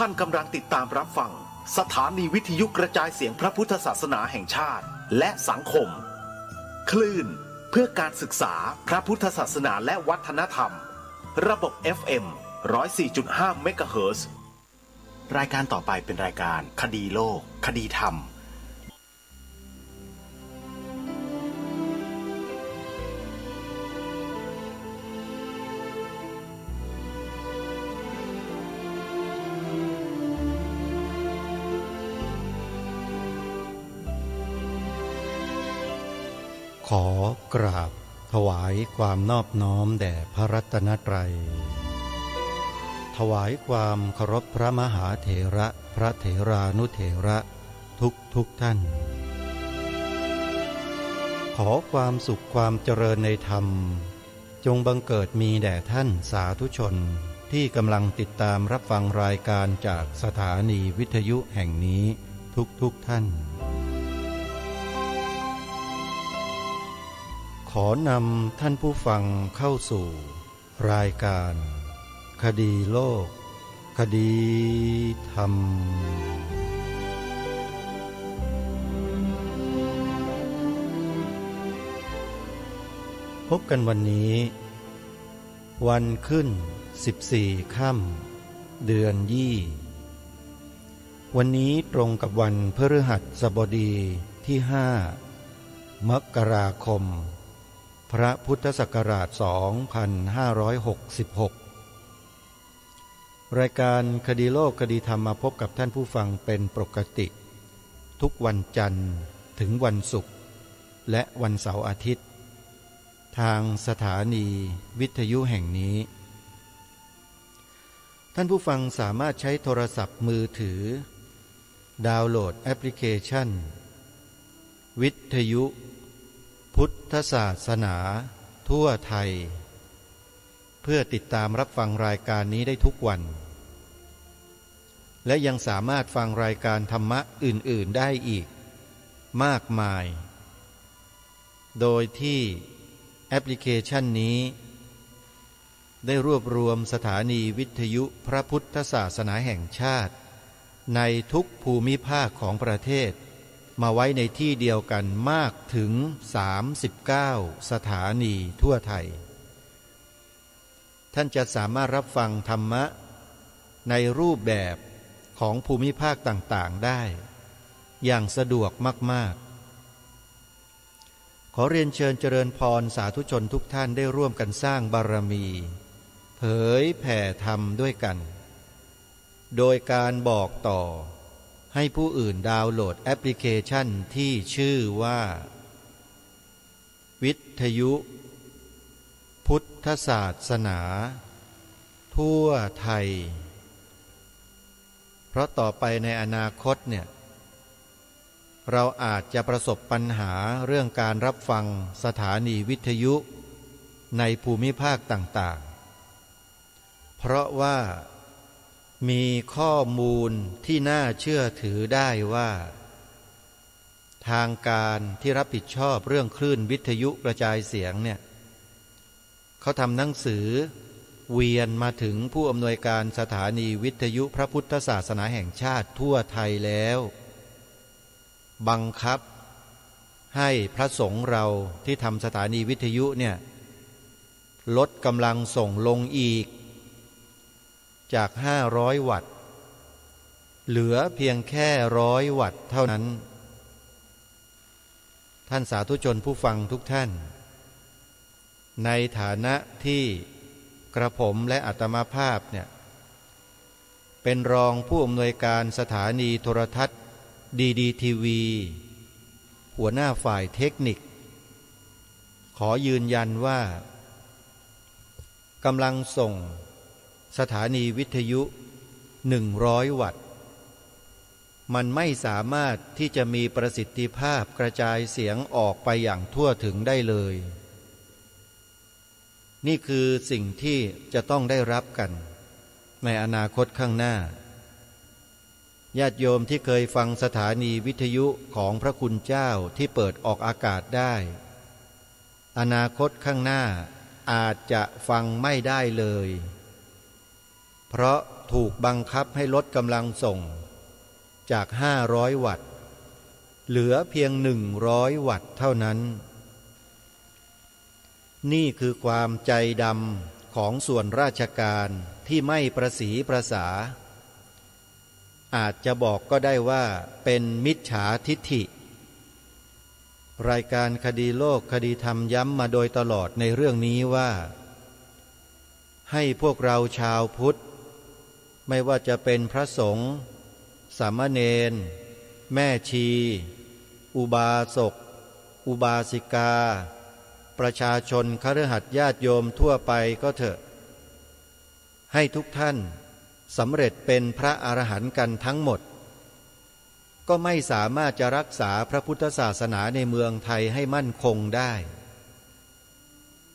ท่านกำลังติดตามรับฟังสถานีวิทยุกระจายเสียงพระพุทธศาสนาแห่งชาติและสังคมคลื่นเพื่อการศึกษาพระพุทธศาสนาและวัฒนธรรมระบบ FM 104.5 เมกะเฮิรตซ์รายการต่อไปเป็นรายการคดีโลกคดีธรรมขอกราบถวายความนอบน้อมแด่พระรัตนตรัยถวายความเคารพพระมหาเถระพระเถรานุเถระทุกท่านขอความสุขความเจริญในธรรมจงบังเกิดมีแด่ท่านสาธุชนที่กำลังติดตามรับฟังรายการจากสถานีวิทยุแห่งนี้ทุกท่านขอนำท่านผู้ฟังเข้าสู่รายการคดีโลกคดีธรรมพบกันวันนี้วันขึ้น14 ค่ำเดือนยี่วันนี้ตรงกับวันพฤหัสบดีที่5 มกราคมพระพุทธศักราช 2566 รายการคดีโลกคดีธรรมมาพบกับท่านผู้ฟังเป็นปกติทุกวันจันทร์ถึงวันศุกร์และวันเสาร์อาทิตย์ทางสถานีวิทยุแห่งนี้ท่านผู้ฟังสามารถใช้โทรศัพท์มือถือดาวน์โหลดแอปพลิเคชันวิทยุพุทธศาสนาทั่วไทยเพื่อติดตามรับฟังรายการนี้ได้ทุกวันและยังสามารถฟังรายการธรรมะอื่นๆได้อีกมากมายโดยที่แอปพลิเคชันนี้ได้รวบรวมสถานีวิทยุพระพุทธศาสนาแห่งชาติในทุกภูมิภาคของประเทศมาไว้ในที่เดียวกันมากถึง39 สถานีทั่วไทยท่านจะสามารถรับฟังธรรมะในรูปแบบของภูมิภาคต่างๆได้อย่างสะดวกมากๆขอเรียนเชิญเจริญพรสาธุชนทุกท่านได้ร่วมกันสร้างบารมีเผยแผ่ธรรมด้วยกันโดยการบอกต่อให้ผู้อื่นดาวน์โหลดแอปพลิเคชันที่ชื่อว่าวิทยุพุทธศาสนาทั่วไทยเพราะต่อไปในอนาคตเนี่ยเราอาจจะประสบปัญหาเรื่องการรับฟังสถานีวิทยุในภูมิภาคต่างๆเพราะว่ามีข้อมูลที่น่าเชื่อถือได้ว่าทางการที่รับผิดชอบเรื่องคลื่นวิทยุกระจายเสียงเนี่ยเขาทำหนังสือเวียนมาถึงผู้อำนวยการสถานีวิทยุพระพุทธศาสนาแห่งชาติทั่วไทยแล้วบังคับให้พระสงฆ์เราที่ทำสถานีวิทยุเนี่ยลดกำลังส่งลงอีกจาก500 วัตต์เหลือเพียงแค่100 วัตต์เท่านั้นท่านสาธุชนผู้ฟังทุกท่านในฐานะที่กระผมและอาตมาภาพเนี่ยเป็นรองผู้อำนวยการสถานีโทรทัศน์ดีทีวีหัวหน้าฝ่ายเทคนิคขอยืนยันว่ากำลังส่งสถานีวิทยุ100 วัตต์มันไม่สามารถที่จะมีประสิทธิภาพกระจายเสียงออกไปอย่างทั่วถึงได้เลยนี่คือสิ่งที่จะต้องได้รับกันในอนาคตข้างหน้าญาติโยมที่เคยฟังสถานีวิทยุของพระคุณเจ้าที่เปิดออกอากาศได้อนาคตข้างหน้าอาจจะฟังไม่ได้เลยเพราะ ถูกบังคับให้ลดกำลังส่งจาก500 วัตต์เหลือเพียง100 วัตต์เท่านั้นนี่คือความใจดำของส่วนราชการที่ไม่ประสีประสาอาจจะบอกก็ได้ว่าเป็นมิจฉาทิฏฐิรายการคดีโลกคดีธรรมย้ำมาโดยตลอดในเรื่องนี้ว่าให้พวกเราชาวพุทธไม่ว่าจะเป็นพระสงฆ์สามเณรแม่ชีอุบาสกอุบาสิกาประชาชนคฤหัสถ์ญาติโยมทั่วไปก็เถอะให้ทุกท่านสำเร็จเป็นพระอรหันต์กันทั้งหมดก็ไม่สามารถจะรักษาพระพุทธศาสนาในเมืองไทยให้มั่นคงได้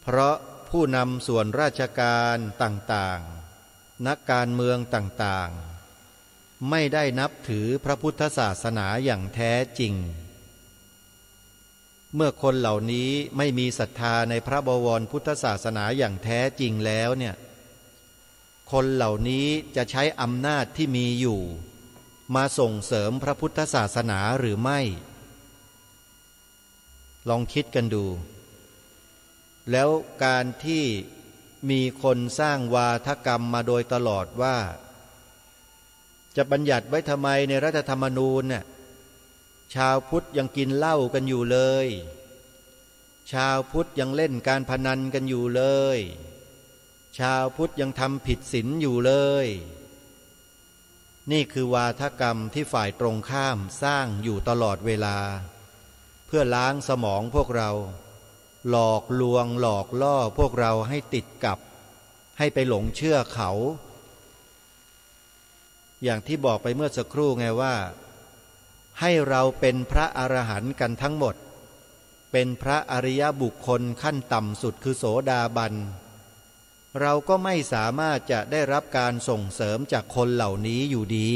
เพราะผู้นำส่วนราชการต่างๆนักการเมืองต่างๆไม่ได้นับถือพระพุทธศาสนาอย่างแท้จริงเมื่อคนเหล่านี้ไม่มีศรัทธาในพระบวรพุทธศาสนาอย่างแท้จริงแล้วเนี่ยคนเหล่านี้จะใช้อำนาจที่มีอยู่มาส่งเสริมพระพุทธศาสนาหรือไม่ลองคิดกันดูแล้วการที่มีคนสร้างวาทกรรมมาโดยตลอดว่าจะบัญญัติไว้ทำไมในรัฐธรรมนูญเนี่ยชาวพุทธยังกินเหล้ากันอยู่เลยชาวพุทธยังเล่นการพนันกันอยู่เลยชาวพุทธยังทำผิดศีลอยู่เลยนี่คือวาทกรรมที่ฝ่ายตรงข้ามสร้างอยู่ตลอดเวลาเพื่อล้างสมองพวกเราหลอกลวงหลอกล่อพวกเราให้ติดกับให้ไปหลงเชื่อเขาอย่างที่บอกไปเมื่อสักครู่ไงว่าให้เราเป็นพระอรหันต์กันทั้งหมดเป็นพระอริยบุคคลขั้นต่ำสุดคือโสดาบันเราก็ไม่สามารถจะได้รับการส่งเสริมจากคนเหล่านี้อยู่ดี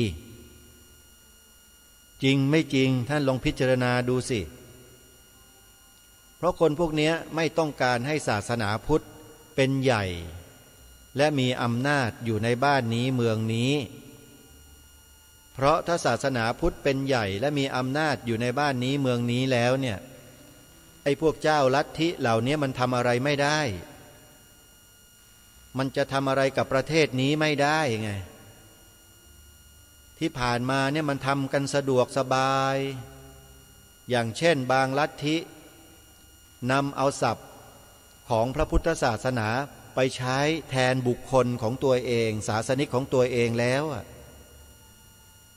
จริงไม่จริงท่านลองพิจารณาดูสิเพราะคนพวกนี้ไม่ต้องการให้ศาสนาพุทธเป็นใหญ่และมีอำนาจอยู่ในบ้านนี้เมืองนี้เพราะถ้าศาสนาพุทธเป็นใหญ่และมีอำนาจอยู่ในบ้านนี้เมืองนี้แล้วเนี่ยไอ้พวกเจ้าลัทธิเหล่านี้มันทำอะไรไม่ได้มันจะทำอะไรกับประเทศนี้ไม่ได้ไงที่ผ่านมาเนี่ยมันทำกันสะดวกสบายอย่างเช่นบางลัทธินำเอาศัพท์ของพระพุทธศาสนาไปใช้แทนบุคคลของตัวเองศาสนิกของตัวเองแล้ว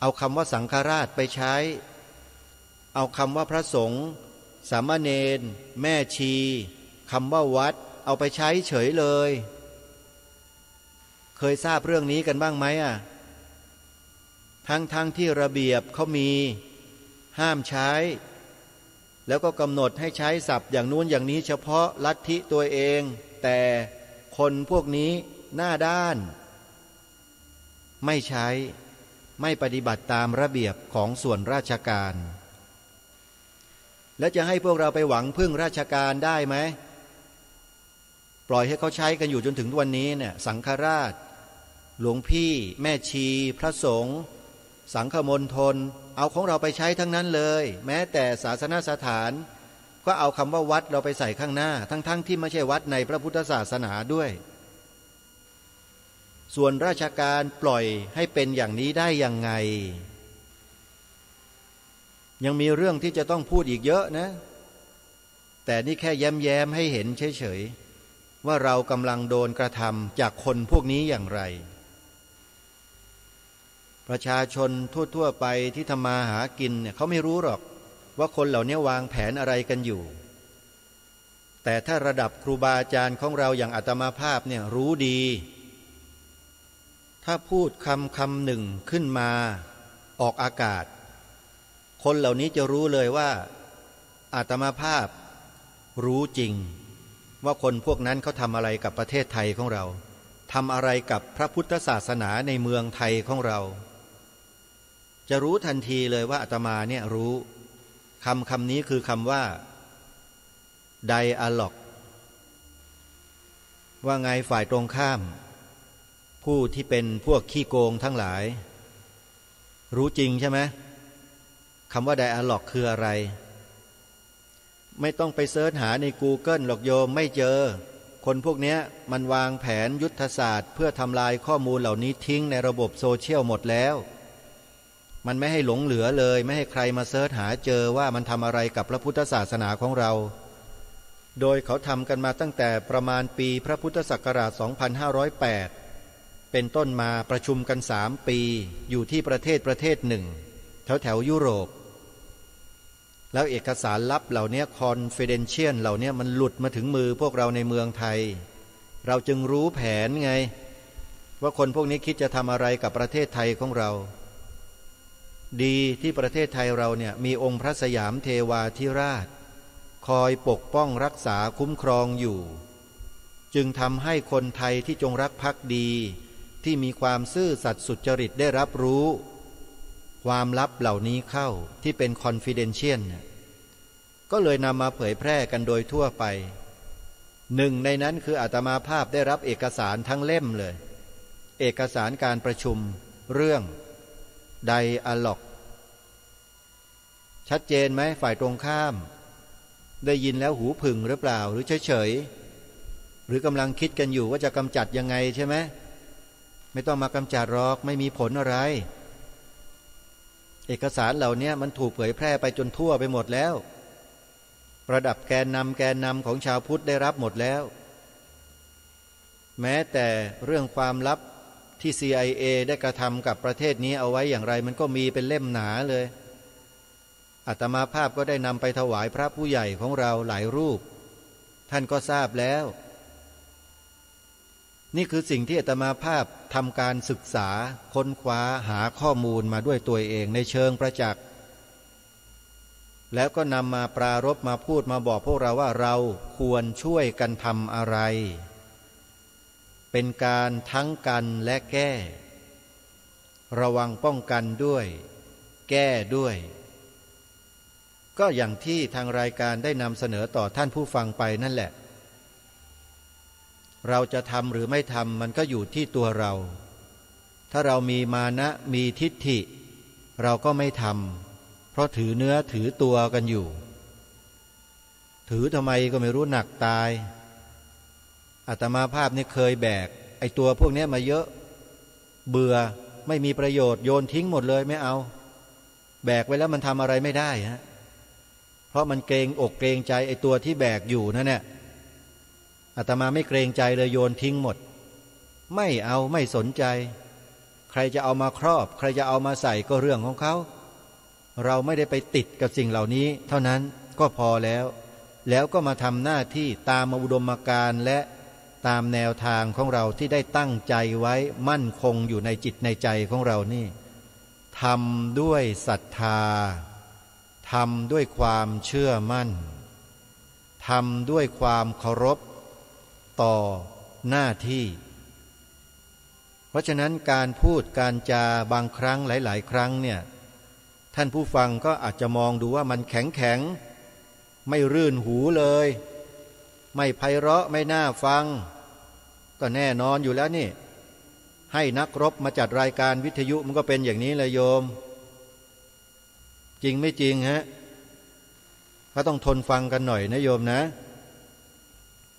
เอาคำว่าสังฆราชไปใช้เอาคำว่าพระสงฆ์สามเณรแม่ชีคำว่าวัดเอาไปใช้เฉยเลยเคยทราบเรื่องนี้กันบ้างไหมทั้งที่ระเบียบเขามีห้ามใช้แล้วก็กำหนดให้ใช้ศัพท์อย่างนู้นอย่างนี้เฉพาะลัทธิตัวเองแต่คนพวกนี้หน้าด้านไม่ใช้ไม่ปฏิบัติตามระเบียบของส่วนราชการและจะให้พวกเราไปหวังพึ่งราชการได้ไหมปล่อยให้เขาใช้กันอยู่จนถึงวันนี้เนี่ยสังฆราชหลวงพี่แม่ชีพระสงฆ์สังฆมณฑลเอาของเราไปใช้ทั้งนั้นเลยแม้แต่ศาสนสถานก็เอาคำว่าวัดเราไปใส่ข้างหน้าทั้งที่ไม่ใช่วัดในพระพุทธศาสนาด้วยส่วนราชการปล่อยให้เป็นอย่างนี้ได้ยังไงยังมีเรื่องที่จะต้องพูดอีกเยอะนะแต่นี่แค่แย้มให้เห็นเฉยๆว่าเรากำลังโดนกระทำจากคนพวกนี้อย่างไรประชาชนทั่วๆไปที่ทำมาหากินเนี่ยเขาไม่รู้หรอกว่าคนเหล่านี้วางแผนอะไรกันอยู่แต่ถ้าระดับครูบาอาจารย์ของเราอย่างอาตมาภาพเนี่ยรู้ดีถ้าพูดคำหนึ่งขึ้นมาออกอากาศคนเหล่านี้จะรู้เลยว่าอาตมาภาพรู้จริงว่าคนพวกนั้นเขาทำอะไรกับประเทศไทยของเราทำอะไรกับพระพุทธศาสนาในเมืองไทยของเราจะรู้ทันทีเลยว่าอาตมาเนี่ยรู้คำนี้คือคำว่าไดอะล็อกว่าไงฝ่ายตรงข้าม ผู้ที่เป็นพวกขี้โกงทั้งหลายรู้จริงใช่ไหมคำว่าไดอะล็อกคืออะไรไม่ต้องไปเสิร์ชหาใน Google หรอกโยมไม่เจอคนพวกนี้มันวางแผนยุทธศาสตร์เพื่อทำลายข้อมูลเหล่านี้ทิ้งในระบบโซเชียลหมดแล้วมันไม่ให้หลงเหลือเลยไม่ให้ใครมาเสิร์ชหาเจอว่ามันทำอะไรกับพระพุทธศาสนาของเราโดยเขาทำกันมาตั้งแต่ประมาณปีพระพุทธศักราช 2508 เป็นต้นมาประชุมกัน3 ปีอยู่ที่ประเทศหนึ่งแถวยุโรปแล้วเอกสารลับเหล่านี้คอนฟิเดนเชียลเหล่านี้มันหลุดมาถึงมือพวกเราในเมืองไทยเราจึงรู้แผนไงว่าคนพวกนี้คิดจะทำอะไรกับประเทศไทยของเราดีที่ประเทศไทยเราเนี่ยมีองค์พระสยามเทวาธิราชคอยปกป้องรักษาคุ้มครองอยู่จึงทำให้คนไทยที่จงรักภักดีที่มีความซื่อสัตย์สุจริตได้รับรู้ความลับเหล่านี้เข้าที่เป็นคอนฟิเดนเชียลก็เลยนำมาเผยแพร่กันโดยทั่วไปหนึ่งในนั้นคืออาตมาภาพได้รับเอกสารทั้งเล่มเลยเอกสารการประชุมเรื่องไดอะล็อกชัดเจนไหมฝ่ายตรงข้ามได้ยินแล้วหูผึ่งหรือเปล่าหรือเฉยๆหรือกำลังคิดกันอยู่ว่าจะกำจัดยังไงใช่ไหมไม่ต้องมากำจัดหรอกไม่มีผลอะไรเอกสารเหล่านี้มันถูกเผยแพร่ไปจนทั่วไปหมดแล้วระดับแกนนำของชาวพุทธได้รับหมดแล้วแม้แต่เรื่องความลับที่ CIA ได้กระทำกับประเทศนี้เอาไว้อย่างไรมันก็มีเป็นเล่มหนาเลยอาตมาภาพก็ได้นำไปถวายพระผู้ใหญ่ของเราหลายรูปท่านก็ทราบแล้วนี่คือสิ่งที่อาตมาภาพทำการศึกษาค้นคว้าหาข้อมูลมาด้วยตัวเองในเชิงประจักษ์แล้วก็นำมาปรารภมาพูดมาบอกพวกเราว่าเราควรช่วยกันทำอะไรเป็นการทั้งกันและแก้ระวังป้องกันด้วยแก้ด้วยก็อย่างที่ทางรายการได้นำเสนอต่อท่านผู้ฟังไปนั่นแหละเราจะทำหรือไม่ทำมันก็อยู่ที่ตัวเราถ้าเรามีมานะมีทิฏฐิเราก็ไม่ทำเพราะถือเนื้อถือตัวกันอยู่ถือทำไมก็ไม่รู้หนักตายอาตมาภาพนี่เคยแบกไอ้ตัวพวกนี้มาเยอะเบื่อไม่มีประโยชน์โยนทิ้งหมดเลยไม่เอาแบกไว้แล้วมันทำอะไรไม่ได้ฮะเพราะมันเกรงอกเกรงใจไอ้ตัวที่แบกอยู่นั่นแหละอาตมาไม่เกรงใจเลยโยนทิ้งหมดไม่เอาไม่สนใจใครจะเอามาครอบใครจะเอามาใส่ก็เรื่องของเขาเราไม่ได้ไปติดกับสิ่งเหล่านี้เท่านั้นก็พอแล้วก็มาทำหน้าที่ตามอุดมการณ์และตามแนวทางของเราที่ได้ตั้งใจไว้มั่นคงอยู่ในจิตในใจของเรานี่ทำด้วยศรัทธาทำด้วยความเชื่อมั่นทำด้วยความเคารพต่อหน้าที่เพราะฉะนั้นการพูดการจาบางครั้งหลายๆครั้งเนี่ยท่านผู้ฟังก็อาจจะมองดูว่ามันแข็งไม่รื่นหูเลยไม่ไพเราะไม่น่าฟังก็แน่นอนอยู่แล้วนี่ให้นักรบมาจัดรายการวิทยุมันก็เป็นอย่างนี้แหละโยมจริงไม่จริงฮะก็ต้องทนฟังกันหน่อยนะโยมนะ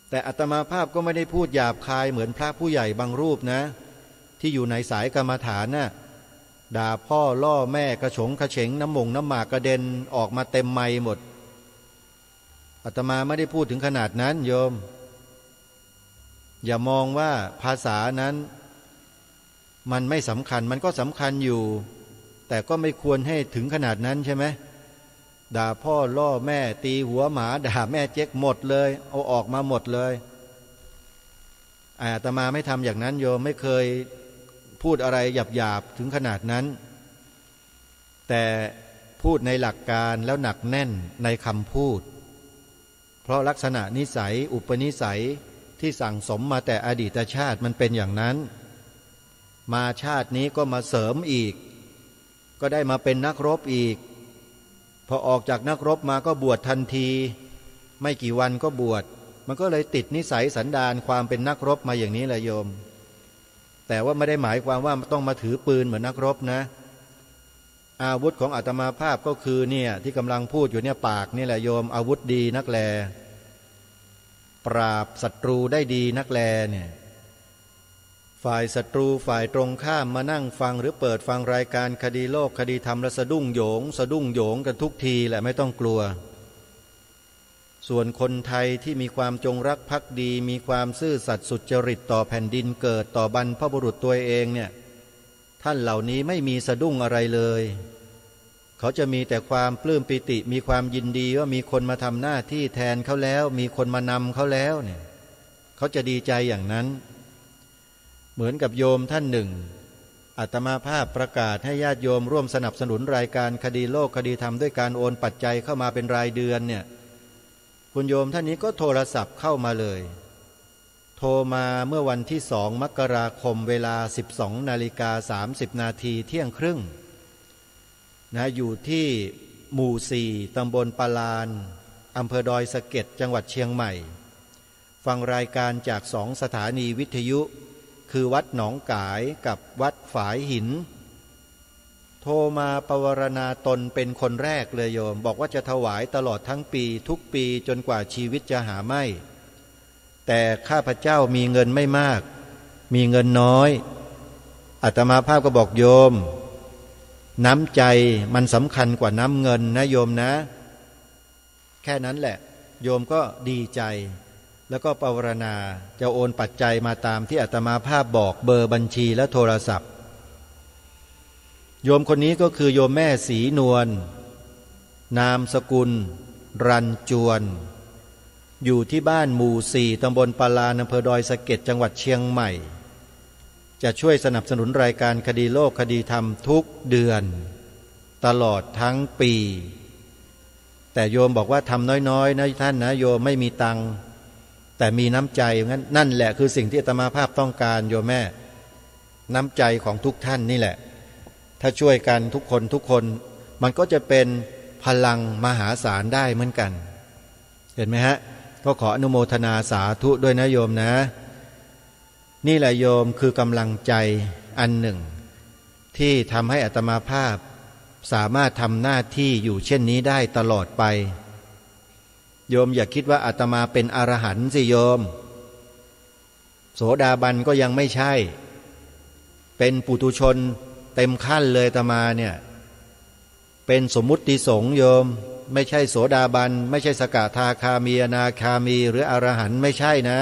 แต่อาตมาภาพก็ไม่ได้พูดหยาบคายเหมือนพระผู้ใหญ่บางรูปนะที่อยู่ในสายกรรมฐานน่ะด่าพ่อล่อแม่กระฉงกระเฉงน้ำหมากกระเด็นออกมาเต็มไมค์หมดอาตมาไม่ได้พูดถึงขนาดนั้นโยมอย่ามองว่าภาษานั้นมันไม่สำคัญมันก็สำคัญอยู่แต่ก็ไม่ควรให้ถึงขนาดนั้นใช่ไหมด่าพ่อล่อแม่ตีหัวหมาด่าแม่เจ๊กหมดเลยเอาออกมาหมดเลยอาตมาไม่ทำอย่างนั้นโยมไม่เคยพูดอะไรหยาบๆถึงขนาดนั้นแต่พูดในหลักการแล้วหนักแน่นในคำพูดเพราะลักษณะนิสัยอุปนิสัยที่สั่งสมมาแต่อดีตชาติมันเป็นอย่างนั้นมาชาตินี้ก็มาเสริมอีกก็ได้มาเป็นนักรบอีกพอออกจากนักรบมาก็บวชทันทีไม่กี่วันก็บวชมันก็เลยติดนิสัยสันดานความเป็นนักรบมาอย่างนี้แหละโยม แต่ว่าไม่ได้หมายความว่าต้องมาถือปืนเหมือนนักรบนะอาวุธของอาตมาภาพก็คือเนี่ยที่กำลังพูดอยู่เนี่ยปากนี่แหละโยมอาวุธดีนักแลปราบศัตรูได้ดีนักแลเนี่ยฝ่ายศัตรูฝ่ายตรงข้ามมานั่งฟังหรือเปิดฟังรายการคดีโลกคดีธรรมแล้วสะดุ้งโหยงกันทุกทีแหละไม่ต้องกลัวส่วนคนไทยที่มีความจงรักภักดีมีความซื่อสัตย์สุจริตต่อแผ่นดินเกิดต่อบรรพบุรุษตัวเองเนี่ยท่านเหล่านี้ไม่มีสะดุ้งอะไรเลยเขาจะมีแต่ความปลื้มปิติมีความยินดีว่ามีคนมาทำหน้าที่แทนเขาแล้วมีคนมานำเขาแล้วเนี่ยเขาจะดีใจอย่างนั้นเหมือนกับโยมท่านหนึ่งอาตมาภาพประกาศให้ญาติโยมร่วมสนับสนุนรายการคดีโลกคดีธรรมด้วยการโอนปัจจัยเข้ามาเป็นรายเดือนเนี่ยคุณโยมท่านนี้ก็โทรศัพท์เข้ามาเลยโทรมาเมื่อวันที่2 มกราคมเวลา 12:30 นาทีเที่ยงครึ่งนะอยู่ที่หมู่ 4 ตำบลปะลานอำเภอดอยสะเก็ดจังหวัดเชียงใหม่ฟังรายการจาก2 สถานีวิทยุคือวัดหนองกายกับวัดฝายหินโทรมาปวารณาตนเป็นคนแรกเลยโยมบอกว่าจะถวายตลอดทั้งปีทุกปีจนกว่าชีวิตจะหาไม่แต่ข้าพเจ้ามีเงินไม่มากมีเงินน้อยอาตมาภาพก็บอกโยมน้ำใจมันสำคัญกว่าน้ำเงินนะโยมนะแค่นั้นแหละโยมก็ดีใจแล้วก็ปวารณาจะโอนปัจจัยมาตามที่อาตมาภาพบอกเบอร์บัญชีและโทรศัพท์โยมคนนี้ก็คือโยมแม่ศรีนวลนามสกุลรันจวนอยู่ที่บ้านหมู่ 4 ตำบลปะลานอำเภอดอยสะเก็ดจังหวัดเชียงใหม่จะช่วยสนับสนุนรายการคดีโลกคดีธรรมทุกเดือนตลอดทั้งปีแต่โยมบอกว่าทำน้อยๆนะท่านนะโยมไม่มีตังค์แต่มีน้ำใจงั้นนั่นแหละคือสิ่งที่อาตมาภาพต้องการโยมแม่น้ำใจของทุกท่านนี่แหละถ้าช่วยกันทุกคนมันก็จะเป็นพลังมหาศาลได้เหมือนกันเห็นไหมฮะก็ขออนุโมทนาสาธุด้วยนะโยมนะนี่แหละโยมคือกำลังใจอันหนึ่งที่ทำให้อาตมาภาพสามารถทำหน้าที่อยู่เช่นนี้ได้ตลอดไปโยมอย่าคิดว่าอาตมาเป็นอรหันต์สิโยมโสดาบันก็ยังไม่ใช่เป็นปุถุชนเต็มขั้นเลยอาตมาเนี่ยเป็นสมมุติสงฆ์โยมไม่ใช่โสดาบันไม่ใช่สกทาคามีอนาคามีหรืออรหันต์ไม่ใช่นะ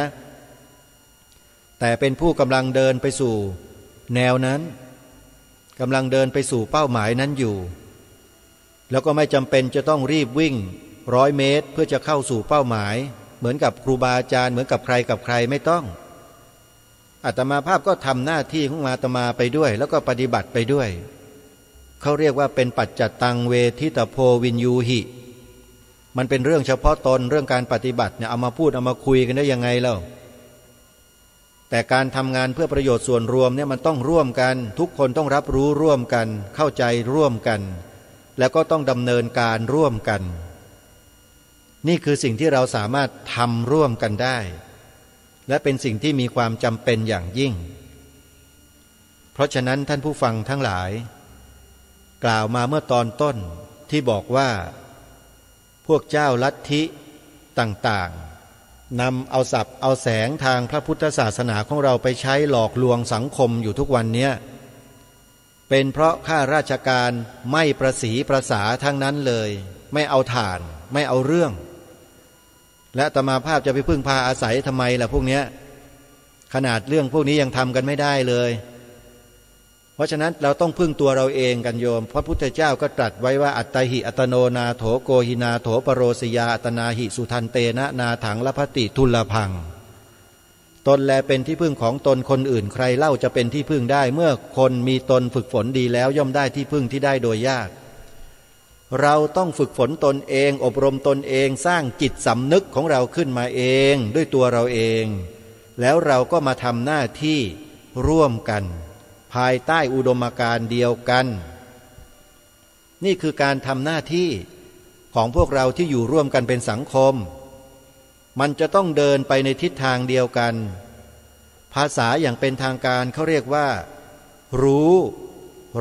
แต่เป็นผู้กำลังเดินไปสู่แนวนั้นกำลังเดินไปสู่เป้าหมายนั้นอยู่แล้วก็ไม่จำเป็นจะต้องรีบวิ่ง100 เมตรเพื่อจะเข้าสู่เป้าหมายเหมือนกับครูบาอาจารย์เหมือนกับใครไม่ต้องอาตมาภาพก็ทำหน้าที่ของอาตมาไปด้วยแล้วก็ปฏิบัติไปด้วยเขาเรียกว่าเป็นปัจจัตตังเวทิตโพวินยูหิมันเป็นเรื่องเฉพาะตนเรื่องการปฏิบัติเนี่ยเอามาพูดเอามาคุยกันได้ยังไงเล่าแต่การทำงานเพื่อประโยชน์ส่วนรวมเนี่ยมันต้องร่วมกันทุกคนต้องรับรู้ร่วมกันเข้าใจร่วมกันแล้วก็ต้องดำเนินการร่วมกันนี่คือสิ่งที่เราสามารถทำร่วมกันได้และเป็นสิ่งที่มีความจำเป็นอย่างยิ่งเพราะฉะนั้นท่านผู้ฟังทั้งหลายกล่าวมาเมื่อตอนต้นที่บอกว่าพวกเจ้าลัทธิต่างๆนำเอาศัพท์เอาแสงทางพระพุทธศาสนาของเราไปใช้หลอกลวงสังคมอยู่ทุกวันนี้เป็นเพราะข้าราชการไม่ประสีประสาทั้งนั้นเลยไม่เอาฐานไม่เอาเรื่องและอาตมาภาพจะไปพึ่งพาอาศัยทำไมล่ะพวกนี้ขนาดเรื่องพวกนี้ยังทำกันไม่ได้เลยเพราะฉะนั้นเราต้องพึ่งตัวเราเองกันโยมพระพุทธเจ้าก็ตรัสไว้ว่าอัตตหิอัตโนนาโถโกหินาโถปโรสยาอัตนาหิสุทันเตนะนาถังละพติทุลพังตนแลเป็นที่พึ่งของตนคนอื่นใครเล่าจะเป็นที่พึ่งได้เมื่อคนมีตนฝึกฝนดีแล้วย่อมได้ที่พึ่งที่ได้โดยยากเราต้องฝึกฝนตนเองอบรมตนเองสร้างจิตสำนึกของเราขึ้นมาเองด้วยตัวเราเองแล้วเราก็มาทำหน้าที่ร่วมกันภายใต้อุดมการณ์เดียวกันนี่คือการทำหน้าที่ของพวกเราที่อยู่ร่วมกันเป็นสังคมมันจะต้องเดินไปในทิศทางเดียวกันภ ภาษาอย่างเป็นทางการเขาเรียกว่า รู้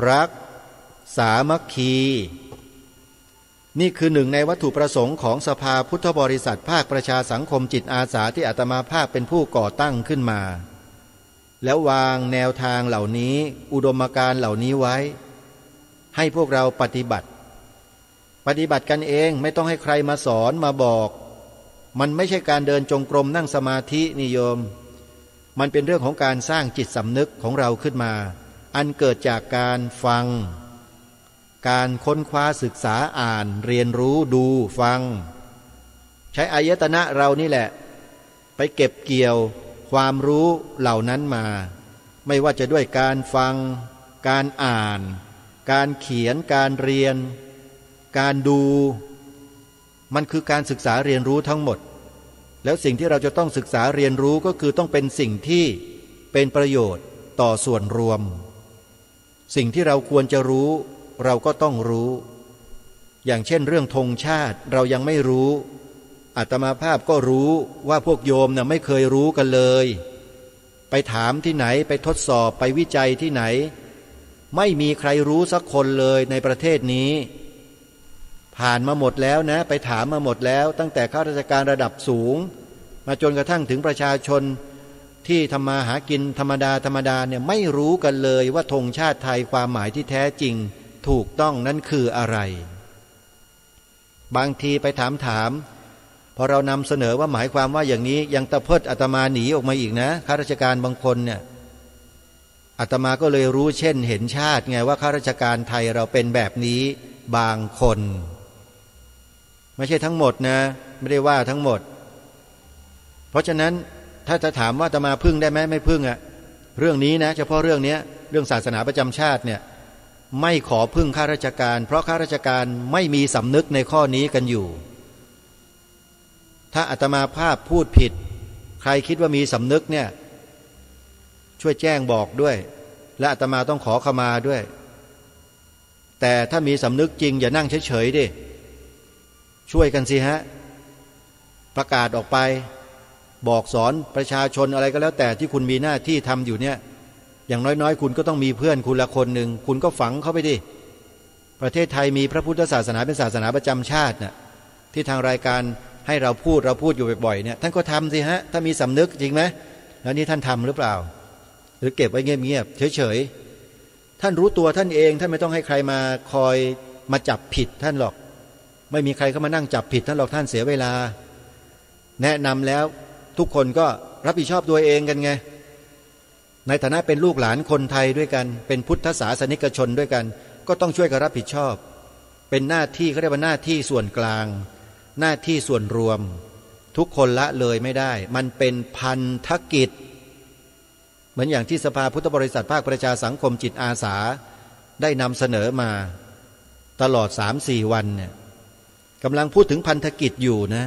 รักสามัคคีนี่คือหนึ่งในวัตถุประสงค์ของสภาพุทธบริษัทภาคประชาสังคมจิตอาสาที่อาตมาภาพเป็นผู้ก่อตั้งขึ้นมาแล้ววางแนวทางเหล่านี้อุดมการณ์เหล่านี้ไว้ให้พวกเราปฏิบัติกันเองไม่ต้องให้ใครมาสอนมาบอกมันไม่ใช่การเดินจงกรมนั่งสมาธินิยมมันเป็นเรื่องของการสร้างจิตสำนึกของเราขึ้นมาอันเกิดจากการฟังการค้นคว้าศึกษาอ่านเรียนรู้ดูฟังใช้อายตนะเรานี่แหละไปเก็บเกี่ยวความรู้เหล่านั้นมาไม่ว่าจะด้วยการฟังการอ่านการเขียนการเรียนการดูมันคือการศึกษาเรียนรู้ทั้งหมดแล้วสิ่งที่เราจะต้องศึกษาเรียนรู้ก็คือต้องเป็นสิ่งที่เป็นประโยชน์ต่อส่วนรวมสิ่งที่เราควรจะรู้เราก็ต้องรู้อย่างเช่นเรื่องธงชาติเรายังไม่รู้อาตมาภาพก็รู้ว่าพวกโยมไม่เคยรู้กันเลยไปถามที่ไหนไปทดสอบไปวิจัยที่ไหนไม่มีใครรู้สักคนเลยในประเทศนี้ผ่านมาหมดแล้วนะไปถามมาหมดแล้วตั้งแต่ข้าราชการระดับสูงมาจนกระทั่งถึงประชาชนที่ทำมาหากินธรรมดาเนี่ยไม่รู้กันเลยว่าธงชาติไทยความหมายที่แท้จริงถูกต้องนั้นคืออะไรบางทีไปถามพอเรานำเสนอว่าหมายความว่าอย่างนี้ยังตะเพิดอาตมาหนีออกมาอีกนะข้าราชการบางคนเนี่ยอาตมาก็เลยรู้เช่นเห็นชาติไงว่าข้าราชการไทยเราเป็นแบบนี้บางคนไม่ใช่ทั้งหมดนะไม่ได้ว่าทั้งหมดเพราะฉะนั้นถ้าจะถามว่าอาตมาพึ่งได้ไหมไม่พึ่งอะเรื่องนี้นะเฉพาะเรื่องนี้เรื่องศาสนาประจำชาติเนี่ยไม่ขอพึ่งข้าราชการเพราะข้าราชการไม่มีสำนึกในข้อนี้กันอยู่ถ้าอาตมาภาพพูดผิดใครคิดว่ามีสำนึกเนี่ยช่วยแจ้งบอกด้วยและอาตมาต้องขอขมาด้วยแต่ถ้ามีสำนึกจริงอย่านั่งเฉยๆดิช่วยกันสิฮะประกาศออกไปบอกสอนประชาชนอะไรก็แล้วแต่ที่คุณมีหน้าที่ทำอยู่เนี่ยอย่างน้อยๆคุณก็ต้องมีเพื่อนคุณละคนหนึ่งคุณก็ฝังเข้าไปดิประเทศไทยมีพระพุทธศาสนาเป็นศาสนาประจำชาติน่ะที่ทางรายการให้เราพูดอยู่บ่อยๆเนี่ยท่านก็ทำสิฮะถ้ามีสำนึกจริงไหมแล้วนี่ท่านทำหรือเปล่าหรือเก็บไว้เงียบๆเฉยๆท่านรู้ตัวท่านเองท่านไม่ต้องให้ใครมาคอยมาจับผิดท่านหรอกไม่มีใครเข้ามานั่งจับผิดท่านหรอกท่านเสียเวลาแนะนำแล้วทุกคนก็รับผิดชอบตัวเองกันไงในฐานะเป็นลูกหลานคนไทยด้วยกันเป็นพุทธศาสนิกชนด้วยกันก็ต้องช่วยกันรับผิดชอบเป็นหน้าที่เขาเรียกว่าหน้าที่ส่วนกลางหน้าที่ส่วนรวมทุกคนละเลยไม่ได้มันเป็นพันธกิจเหมือนอย่างที่สภาพุทธบริษัทภาคประชาสังคมจิตอาสาได้นำเสนอมาตลอด 3-4 วันเนี่ยกำลังพูดถึงพันธกิจอยู่นะ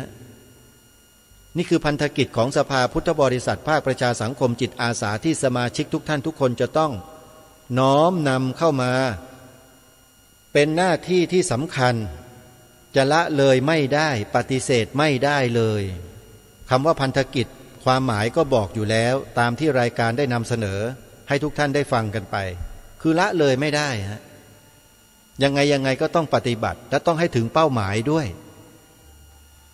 นี่คือพันธกิจของสภาพุทธบริษัทภาคประชาสังคมจิตอาสาที่สมาชิกทุกท่านทุกคนจะต้องน้อมนำเข้ามาเป็นหน้าที่ที่สำคัญจะละเลยไม่ได้ปฏิเสธไม่ได้เลยคำว่าพันธกิจความหมายก็บอกอยู่แล้วตามที่รายการได้นำเสนอให้ทุกท่านได้ฟังกันไปคือละเลยไม่ได้ฮะยังไงก็ต้องปฏิบัติและต้องให้ถึงเป้าหมายด้วย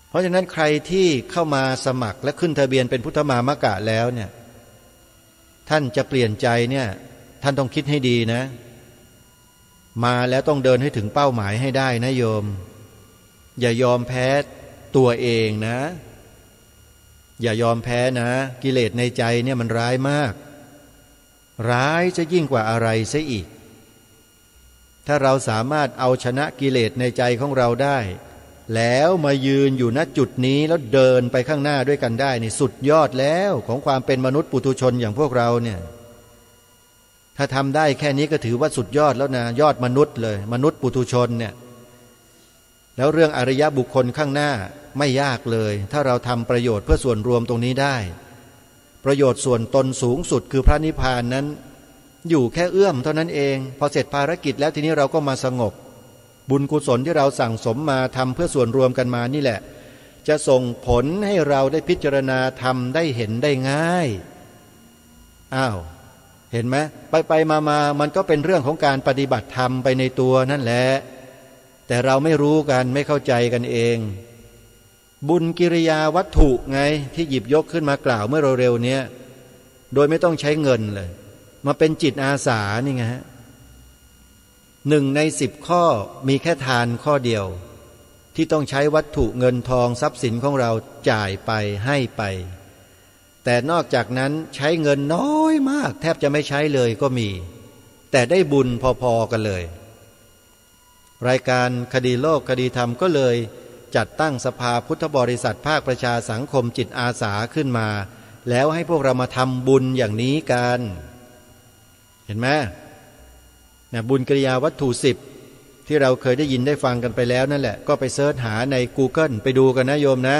เพราะฉะนั้นใครที่เข้ามาสมัครและขึ้นทะเบียนเป็นพุทธมามกะแล้วเนี่ยท่านจะเปลี่ยนใจเนี่ยท่านต้องคิดให้ดีนะมาแล้วต้องเดินให้ถึงเป้าหมายให้ได้นะโยมอย่ายอมแพ้ตัวเองนะอย่ายอมแพ้นะกิเลสในใจเนี่ยมันร้ายมากร้ายจะยิ่งกว่าอะไรเสียอีกถ้าเราสามารถเอาชนะกิเลสในใจของเราได้แล้วมายืนอยู่ณจุดนี้แล้วเดินไปข้างหน้าด้วยกันได้นี่สุดยอดแล้วของความเป็นมนุษย์ปุถุชนอย่างพวกเราเนี่ยถ้าทำได้แค่นี้ก็ถือว่าสุดยอดแล้วนะยอดมนุษย์เลยมนุษย์ปุถุชนเนี่ยแล้วเรื่องอริยบุคคลข้างหน้าไม่ยากเลยถ้าเราทำประโยชน์เพื่อส่วนรวมตรงนี้ได้ประโยชน์ส่วนตนสูงสุดคือพระนิพพานนั้นอยู่แค่เอื้อมเท่านั้นเองพอเสร็จภารกิจแล้วทีนี้เราก็มาสงบบุญกุศลที่เราสั่งสมมาทำเพื่อส่วนรวมกันมานี่แหละจะส่งผลให้เราได้พิจารณาธรรมได้เห็นได้ง่าย อ้าวเห็นไหมไปมามันก็เป็นเรื่องของการปฏิบัติธรรมไปในตัวนั่นแหละแต่เราไม่รู้กันไม่เข้าใจกันเองบุญกิริยาวัตถุไงที่หยิบยกขึ้นมากล่าวเมื่อเร็วๆนี้โดยไม่ต้องใช้เงินเลยมาเป็นจิตอาสานี่ไงฮะ1 ใน 10ข้อมีแค่ทานข้อเดียวที่ต้องใช้วัตถุเงินทองทรัพย์สินของเราจ่ายไปให้ไปแต่นอกจากนั้นใช้เงินน้อยมากแทบจะไม่ใช้เลยก็มีแต่ได้บุญพอๆกันเลยรายการคดีโลกคดีธรรมก็เลยจัดตั้งสภาพุทธบริษัทภาคประชาสังคมจิตอาสาขึ้นมาแล้วให้พวกเรามาทำบุญอย่างนี้กันเห็นไหมบุญกิริยาวัตถุ10ที่เราเคยได้ยินได้ฟังกันไปแล้วนั่นแหละก็ไปเสิร์ชหาใน Google ไปดูกันนะโยมนะ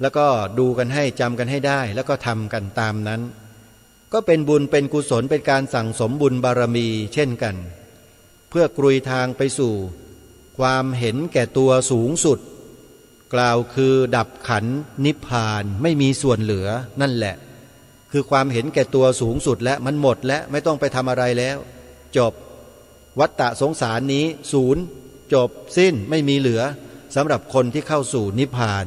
แล้วก็ดูกันให้จำกันให้ได้แล้วก็ทำกันตามนั้นก็เป็นบุญเป็นกุศลเป็นการสั่งสมบุญบารมีเช่นกันเพื่อกรุยทางไปสู่ความเห็นแก่ตัวสูงสุดกล่าวคือดับขันธ์นิพพานไม่มีส่วนเหลือนั่นแหละคือความเห็นแก่ตัวสูงสุดและมันหมดและไม่ต้องไปทำอะไรแล้วจบวัฏฏะสงสารนี้ศูนย์จบสิ้นไม่มีเหลือสำหรับคนที่เข้าสู่นิพพาน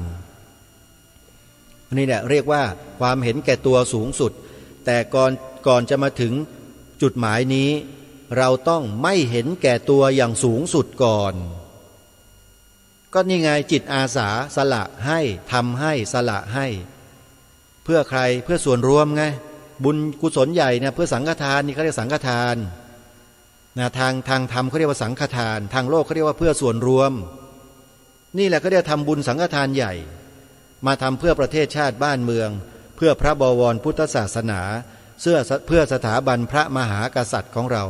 นี่แหละเรียกว่าความเห็นแก่ตัวสูงสุดแต่ก่อนจะมาถึงจุดหมายนี้เราต้องไม่เห็นแก่ตัวอย่างสูงสุดก่อนก็นี่ไงจิตอาสาสละให้ทำให้สละให้เพื่อใครเพื่อส่วนรวมไงบุญกุศลใหญ่เนี่ยเพื่อสังฆทานนี่เขาเรียกสังฆทานนะทางธรรมเขาเรียกว่าสังฆทานทางโลกเขาเรียกว่าเพื่อส่วนรวมนี่แหละเขาเรียกทำบุญสังฆทานใหญ่มาทำเพื่อประเทศชาติบ้านเมืองเพื่อพระบวรพุทธศาสนาเพื่อสถาบันพระมหากษัตริย์ของเรา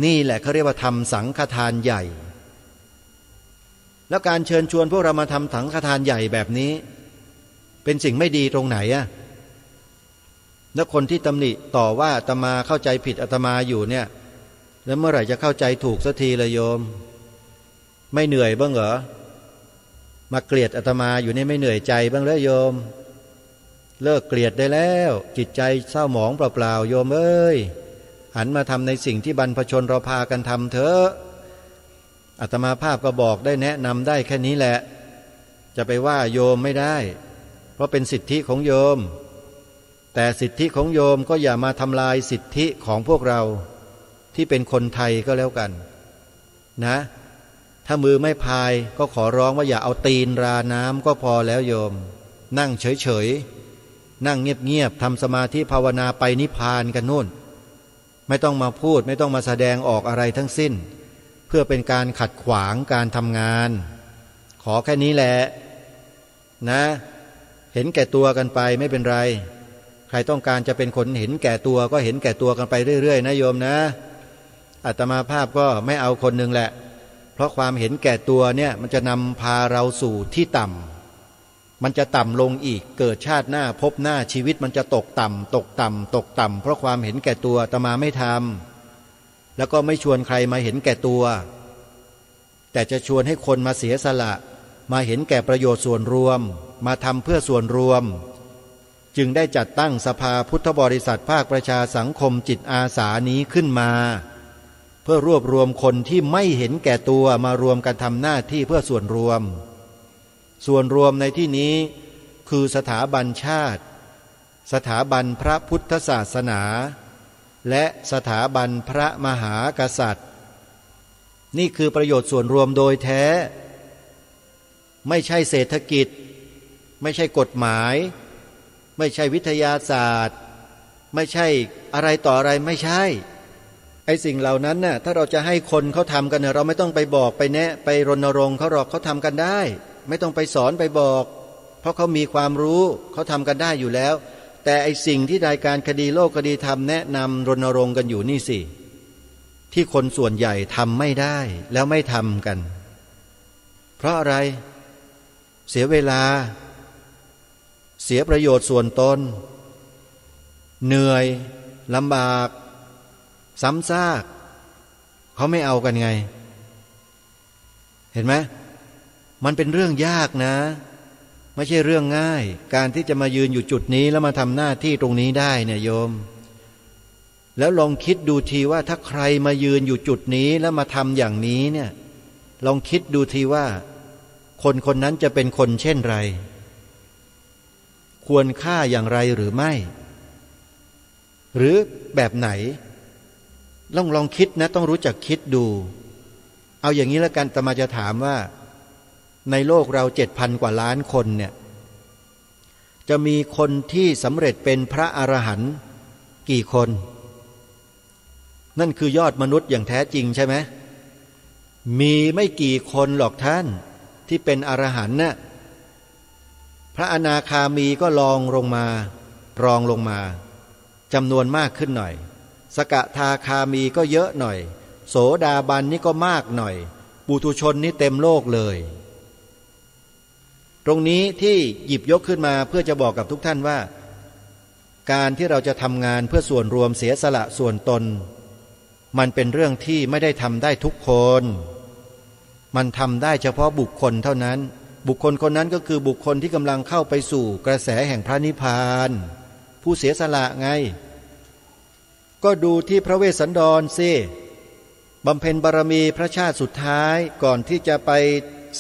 นี่แหละเขาเรียกว่าทำสังฆทานใหญ่แล้วการเชิญชวนพวกเรามาทำสังฆทานใหญ่แบบนี้เป็นสิ่งไม่ดีตรงไหนอะแล้วคนที่ตำหนิต่อว่าอาตมาเข้าใจผิดอาตมาอยู่เนี่ยแล้วเมื่อไหร่จะเข้าใจถูกสักทีละโยมไม่เหนื่อยบ้างเหรอมาเกลียดอาตมาอยู่นี่ไม่เหนื่อยใจบ้างเหรอโยมเลิกเกลียดได้แล้วจิตใจเศร้าหมองเปล่าๆโยมเอ้ยหันมาทำในสิ่งที่บรรพชนเราพากันทำเถอะอาตมาภาพก็บอกได้แนะนำได้แค่นี้แหละจะไปว่าโยมไม่ได้เพราะเป็นสิทธิของโยมแต่สิทธิของโยมก็อย่ามาทำลายสิทธิของพวกเราที่เป็นคนไทยก็แล้วกันนะถ้ามือไม่พายก็ขอร้องว่าอย่าเอาตีนราน้ำก็พอแล้วโยมนั่งเฉยๆนั่งเงียบๆทำสมาธิภาวนาไปนิพพานกันนู่นไม่ต้องมาพูดไม่ต้องมาแสดงออกอะไรทั้งสิ้นเพื่อเป็นการขัดขวางการทำงานขอแค่นี้แหละนะเห็นแก่ตัวกันไปไม่เป็นไรใครต้องการจะเป็นคนเห็นแก่ตัวก็เห็นแก่ตัวกันไปเรื่อยๆนะโยมนะอาตมาภาพก็ไม่เอาคนหนึ่งแหละเพราะความเห็นแก่ตัวเนี่ยมันจะนำพาเราสู่ที่ต่ำมันจะต่ำลงอีกเกิดชาติหน้าพบหน้าชีวิตมันจะตกต่ำตกต่ำตกต่ำเพราะความเห็นแก่ตัวอาตมาไม่ทำแล้วก็ไม่ชวนใครมาเห็นแก่ตัวแต่จะชวนให้คนมาเสียสละมาเห็นแก่ประโยชน์ส่วนรวมมาทำเพื่อส่วนรวมจึงได้จัดตั้งสภาพุทธบริษัทภาคประชาสังคมจิตอาสานี้ขึ้นมาเพื่อรวบรวมคนที่ไม่เห็นแก่ตัวมารวมกันทำหน้าที่เพื่อส่วนรวมส่วนรวมในที่นี้คือสถาบันชาติสถาบันพระพุทธศาสนาและสถาบันพระมหากษัตริย์นี่คือประโยชน์ส่วนรวมโดยแท้ไม่ใช่เศรษฐกิจไม่ใช่กฎหมายไม่ใช่วิทยาศาสตร์ไม่ใช่อะไรต่ออะไรไม่ใช่ไอ้สิ่งเหล่านั้นน่ะถ้าเราจะให้คนเขาทำกันเนี่ยเราไม่ต้องไปบอกไปแนะไปรณรงค์เขาหรอกเขาทำกันได้ไม่ต้องไปสอนไปบอกเพราะเขามีความรู้เขาทำกันได้อยู่แล้วแต่ไอ้สิ่งที่รายการคดีโลกคดีธรรมแนะนำรณรงค์กันอยู่นี่สิที่คนส่วนใหญ่ทำไม่ได้แล้วไม่ทำกันเพราะอะไรเสียเวลาเสียประโยชน์ส่วนตนเหนื่อยลำบากซ้ำซากเขาไม่เอากันไงเห็นไหมมันเป็นเรื่องยากนะไม่ใช่เรื่องง่ายการที่จะมายืนอยู่จุดนี้แล้วมาทำหน้าที่ตรงนี้ได้เนี่ยโยม แล้วลองคิดดูทีว่าถ้าใครมายืนอยู่จุดนี้แล้วมาทำอย่างนี้เนี่ยลองคิดดูทีว่าคนคนนั้นจะเป็นคนเช่นไรควรฆ่าอย่างไรหรือไม่หรือแบบไหนลองคิดนะต้องรู้จักคิดดูเอาอย่างนี้แล้วกันอาตมาจะถามว่าในโลกเรา7,000 กว่าล้านคนเนี่ยจะมีคนที่สำเร็จเป็นพระอรหันต์กี่คนนั่นคือยอดมนุษย์อย่างแท้จริงใช่ไหมมีไม่กี่คนหรอกท่านที่เป็นอรหันต์น่ะพระอนาคามีก็รองลงมาจำนวนมากขึ้นหน่อยสกทาคามีก็เยอะหน่อยโสดาบันนี่ก็มากหน่อยปุถุชนนี่เต็มโลกเลยตรงนี้ที่หยิบยกขึ้นมาเพื่อจะบอกกับทุกท่านว่าการที่เราจะทำงานเพื่อส่วนรวมเสียสละส่วนตนมันเป็นเรื่องที่ไม่ได้ทำได้ทุกคนมันทำได้เฉพาะบุคคลเท่านั้นบุคคลคนนั้นก็คือบุคคลที่กำลังเข้าไปสู่กระแสแห่งพระนิพพานผู้เสียสละไงก็ดูที่พระเวสสันดรสิบำเพ็ญบารมีพระชาติสุดท้ายก่อนที่จะไป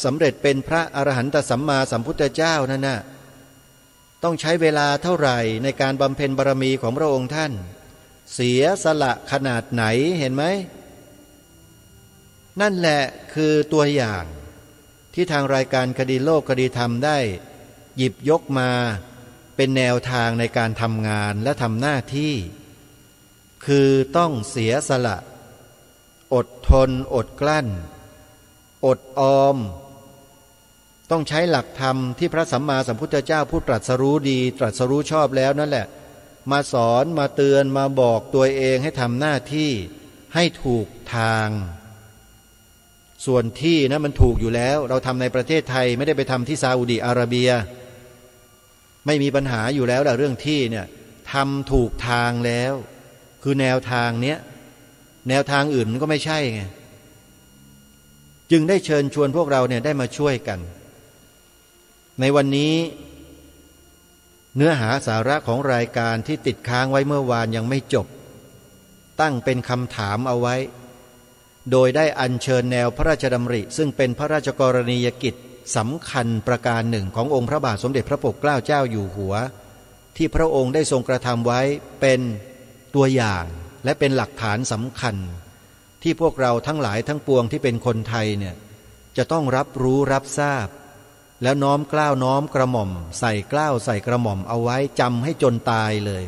สำเร็จเป็นพระอรหันตสัมมาสัมพุทธเจ้านั่นน่ะต้องใช้เวลาเท่าไหร่ในการบำเพ็ญบารมีของพระองค์ท่านเสียสละขนาดไหนเห็นไหมนั่นแหละคือตัวอย่างที่ทางรายการคดีโลกคดีธรรมได้หยิบยกมาเป็นแนวทางในการทำงานและทำหน้าที่คือต้องเสียสละอดทนอดกลั้นอดออมต้องใช้หลักธรรมที่พระสัมมาสัมพุทธเจ้าผู้ตรัสรู้ดีตรัสรู้ชอบแล้วนั่นแหละมาสอนมาเตือนมาบอกตัวเองให้ทำหน้าที่ให้ถูกทางส่วนที่นะมันถูกอยู่แล้วเราทำในประเทศไทยไม่ได้ไปทำที่ซาอุดิอาระเบียไม่มีปัญหาอยู่แล้วแหละเรื่องที่เนี่ยทำถูกทางแล้วคือแนวทางเนี้ยแนวทางอื่นมันก็ไม่ใช่ไงจึงได้เชิญชวนพวกเราเนี่ยได้มาช่วยกันในวันนี้เนื้อหาสาระของรายการที่ติดค้างไว้เมื่อวานยังไม่จบตั้งเป็นคำถามเอาไว้โดยได้อัญเชิญแนวพระราชดำริซึ่งเป็นพระราชกรณียกิจสำคัญประการหนึ่งขององค์พระบาทสมเด็จพระปกเกล้าเจ้าอยู่หัวที่พระองค์ได้ทรงกระทำไว้เป็นตัวอย่างและเป็นหลักฐานสำคัญที่พวกเราทั้งหลายทั้งปวงที่เป็นคนไทยเนี่ยจะต้องรับรู้รับทราบแล้วน้อมเกล้าน้อมกระหม่อมใส่เกล้าใส่กระหม่อมเอาไว้จำให้จนตายเลย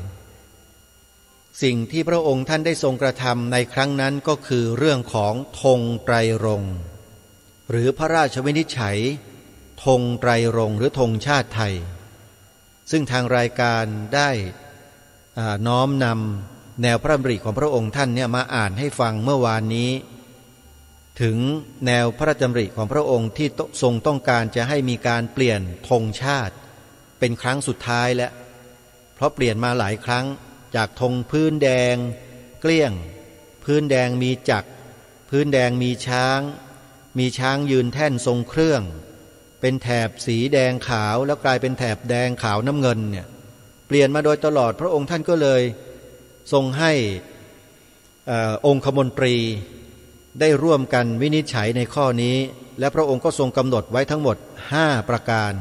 สิ่งที่พระองค์ท่านได้ทรงกระทำในครั้งนั้นก็คือเรื่องของธงไตรรงค์หรือพระราชวินิจฉัยธงไตรรงค์หรือธงชาติไทยซึ่งทางรายการได้น้อมนำแนวพระดำริของพระองค์ท่านเนี่ยมาอ่านให้ฟังเมื่อวานนี้ถึงแนวพระดำริของพระองค์ที่ทรงต้องการจะให้มีการเปลี่ยนธงชาติเป็นครั้งสุดท้ายแล้วเพราะเปลี่ยนมาหลายครั้งจากธงพื้นแดงเกลี้ยงพื้นแดงมีจักรพื้นแดงมีช้างยืนแท่นทรงเครื่องเป็นแถบสีแดงขาวแล้วกลายเป็นแถบแดงขาวน้ำเงินเนี่ยเปลี่ยนมาโดยตลอดพระองค์ท่านก็เลยทรงให้องคมนตรีได้ร่วมกันวินิจฉัยในข้อนี้และพระองค์ก็ทรงกำหนดไว้ทั้งหมด5ประการ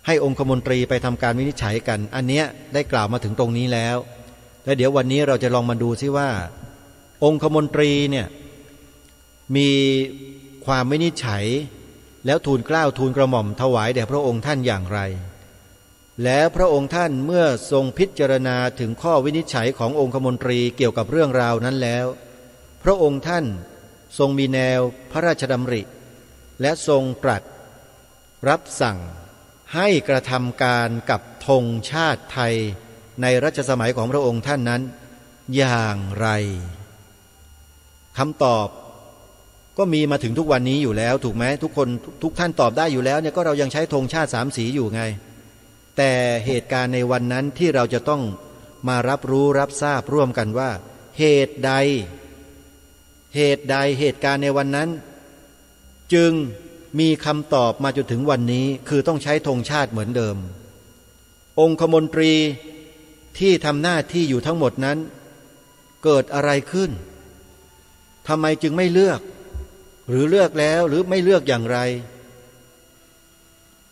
ให้องคมนตรีไปทำการวินิจฉัยกันอันเนี้ยได้กล่าวมาถึงตรงนี้แล้วและเดี๋ยววันนี้เราจะลองมาดูซิว่าองคมนตรีเนี่ยมีความวินิจฉัยแล้วทูลเกล้าทูลกระหม่อมถวายแด่พระองค์ท่านอย่างไรแล้วพระองค์ท่านเมื่อทรงพิจารณาถึงข้อวินิจฉัยขององคมนตรีเกี่ยวกับเรื่องราวนั้นแล้วพระองค์ท่านทรงมีแนวพระราชดำริและทรงตรัสรับสั่งให้กระทำการกับธงชาติไทยในรัชสมัยของพระองค์ท่านนั้นอย่างไรคำตอบก็มีมาถึงทุกวันนี้อยู่แล้วถูกไหมทุกคนทุกท่านตอบได้อยู่แล้วเนี่ยก็เรายังใช้ธงชาติ3 สีอยู่ไงแต่เหตุการณ์ในวันนั้นที่เราจะต้องมารับรู้รับทราบร่วมกันว่าเหตุใดเหตุการณ์ในวันนั้นจึงมีคำตอบมาจนถึงวันนี้คือต้องใช้ธงชาติเหมือนเดิมองคมนตรีที่ทำหน้าที่อยู่ทั้งหมดนั้น เกิดอะไรขึ้นทำไมจึงไม่เลือกหรือเลือกแล้วหรือไม่เลือกอย่างไร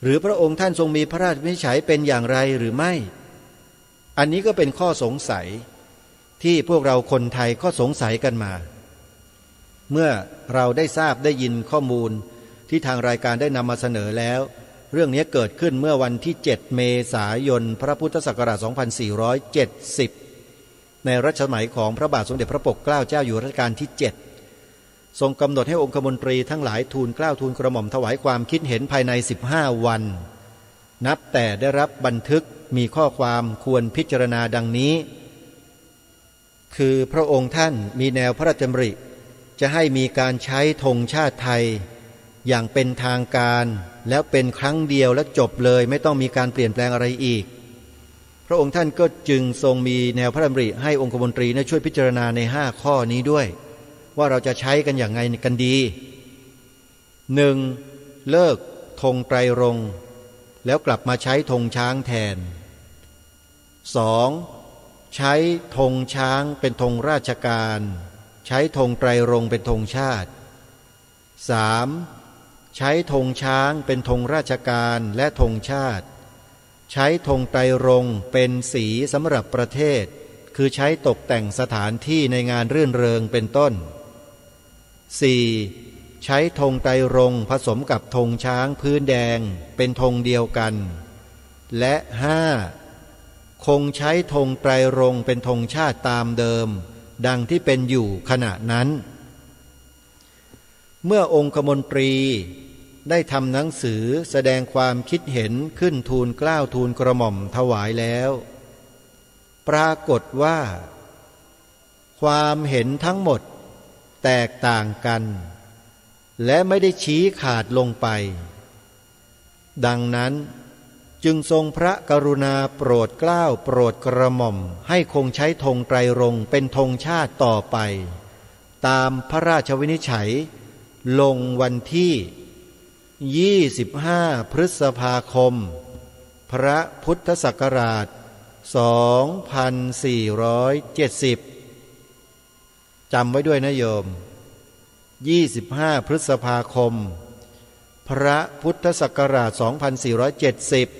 หรือพระองค์ท่านทรงมีพระราชวินิจฉัยเป็นอย่างไรหรือไม่อันนี้ก็เป็นข้อสงสัยที่พวกเราคนไทยก็สงสัยกันมาเมื่อเราได้ทราบได้ยินข้อมูลที่ทางรายการได้นำมาเสนอแล้วเรื่องนี้เกิดขึ้นเมื่อวันที่7 เมษายนพระพุทธศักราช 2470ในรัชสมัยของพระบาทสมเด็จพระปกเกล้าเจ้าอยู่หัวรัชกาลที่7ทรงกำหนดให้องคมนตรีทั้งหลายทูลเกล้าทูลกระหม่อมถวายความคิดเห็นภายใน15 วันนับแต่ได้รับบันทึกมีข้อความควรพิจารณาดังนี้คือพระองค์ท่านมีแนวพระราชดำริจะให้มีการใช้ธงชาติไทยอย่างเป็นทางการแล้วเป็นครั้งเดียวและจบเลยไม่ต้องมีการเปลี่ยนแปลงอะไรอีกพระองค์ท่านก็จึงทรงมีแนวพระราชดำริให้องคมนตรีช่วยพิจารณาใน5 ข้อนี้ด้วยว่าเราจะใช้กันอย่างไงกันดี 1. เลิกธงไตรรงค์แล้วกลับมาใช้ธงช้างแทน 2. ใช้ธงช้างเป็นธงราชการใช้ธงไตรรงค์เป็นธงชาติ 3. ใช้ธงช้างเป็นธงราชการและธงชาติใช้ธงไตรรงค์เป็นสีสำหรับประเทศคือใช้ตกแต่งสถานที่ในงานรื่นเริงเป็นต้น 4. ใช้ธงไตรรงค์ผสมกับธงช้างพื้นแดงเป็นธงเดียวกันและ 5. คงใช้ธงไตรรงค์เป็นธงชาติตามเดิมดังที่เป็นอยู่ขณะนั้นเมื่อองคมนตรีได้ทำหนังสือแสดงความคิดเห็นขึ้นทูลเกล้าทูลกระหม่อมถวายแล้วปรากฏว่าความเห็นทั้งหมดแตกต่างกันและไม่ได้ชี้ขาดลงไปดังนั้นจึงทรงพระกรุณาโปรดเกล้าโปรดกระหม่อมให้คงใช้ธงไตรรงค์เป็นธงชาติต่อไปตามพระราชวินิจฉัยลงวันที่25 พฤษภาคมพระพุทธศักราช 2470 จำไว้ด้วยนะโยม25 พฤษภาคมพระพุทธศักราช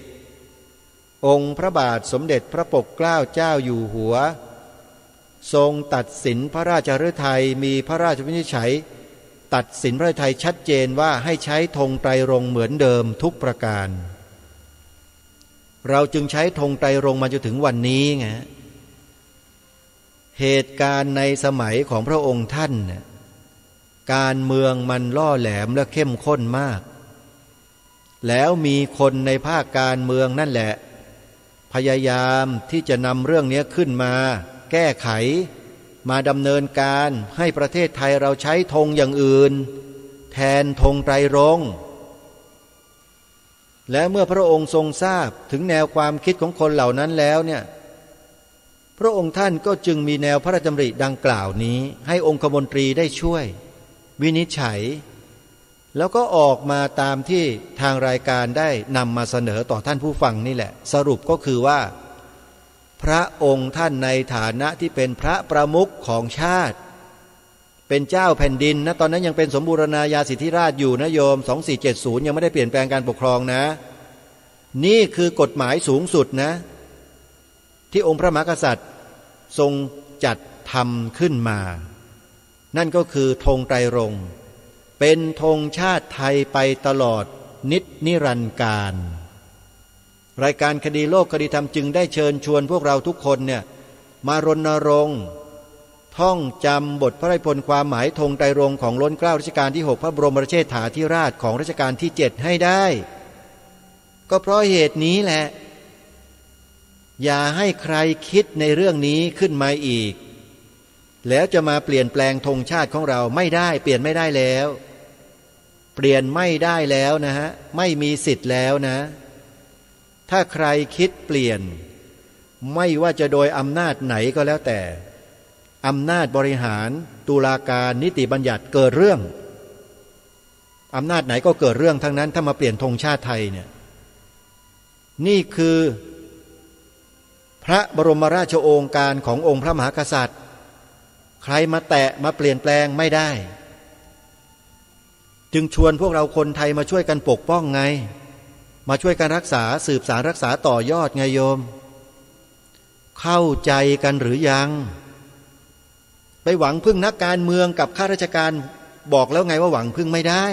2470 องค์พระบาทสมเด็จพระปกเกล้าเจ้าอยู่หัวทรงตัดสินพระราชฤทัยมีพระราชวินิจฉัยตัดสินพระฤทัยชัดเจนว่าให้ใช้ธงไตรรงค์เหมือนเดิมทุกประการเราจึงใช้ธงไตรรงค์มาจนถึงวันนี้ไงเหตุการณ์ในสมัยของพระองค์ท่านเนี่ยการเมืองมันล่อแหลมและเข้มข้นมากแล้วมีคนในภาคการเมืองนั่นแหละพยายามที่จะนำเรื่องนี้ขึ้นมาแก้ไขมาดำเนินการให้ประเทศไทยเราใช้ธงอย่างอื่นแทนธงไตรรงค์และเมื่อพระองค์ทรงทราบถึงแนวความคิดของคนเหล่านั้นแล้วเนี่ยพระองค์ท่านก็จึงมีแนวพระราชดำริดังกล่าวนี้ให้องคมนตรีได้ช่วยวินิจฉัยแล้วก็ออกมาตามที่ทางรายการได้นำมาเสนอต่อท่านผู้ฟังนี่แหละสรุปก็คือว่าพระองค์ท่านในฐานะที่เป็นพระประมุขของชาติเป็นเจ้าแผ่นดินนะตอนนั้นยังเป็นสมบูรณาญาสิทธิราชอยู่นะโยม2470ยังไม่ได้เปลี่ยนแปลงการปกครองนะนี่คือกฎหมายสูงสุดนะที่องค์พระมหากษัตริย์ทรงจัดทำขึ้นมานั่นก็คือธงไตรรงค์เป็นธงชาติไทยไปตลอดนิรันดร์กาลรายการคดีโลกคดีธรรมจึงได้เชิญชวนพวกเราทุกคนเนี่ยมารณรงค์ท่องจำบทพระราชนิพนธ์ความหมายธงไตรรงค์ของล้นเกล้ารัชกาลที่6พระบรมราชชาธิราชของรัชกาลที่7ให้ได้ก็เพราะเหตุนี้แหละอย่าให้ใครคิดในเรื่องนี้ขึ้นมาอีกแล้วจะมาเปลี่ยนแปลงธงชาติของเราไม่ได้เปลี่ยนไม่ได้แล้วเปลี่ยนไม่ได้แล้วนะฮะไม่มีสิทธิ์แล้วนะถ้าใครคิดเปลี่ยนไม่ว่าจะโดยอำนาจไหนก็แล้วแต่อำนาจบริหารตุลาการนิติบัญญัติเกิดเรื่องอำนาจไหนก็เกิดเรื่องทั้งนั้นถ้ามาเปลี่ยนธงชาติไทยเนี่ยนี่คือพระบรมราชโองการขององค์พระมหากษัตริย์ ใครมาแตะมาเปลี่ยนแปลงไม่ได้จึงชวนพวกเราคนไทยมาช่วยกันปกป้องไงมาช่วยกันรักษาสืบสานรักษาต่อยอดไงโยมเข้าใจกันหรือยังไปหวังพึ่งนักการเมืองกับข้าราชการบอกแล้วไงว่าหวังพึ่งไม่ได้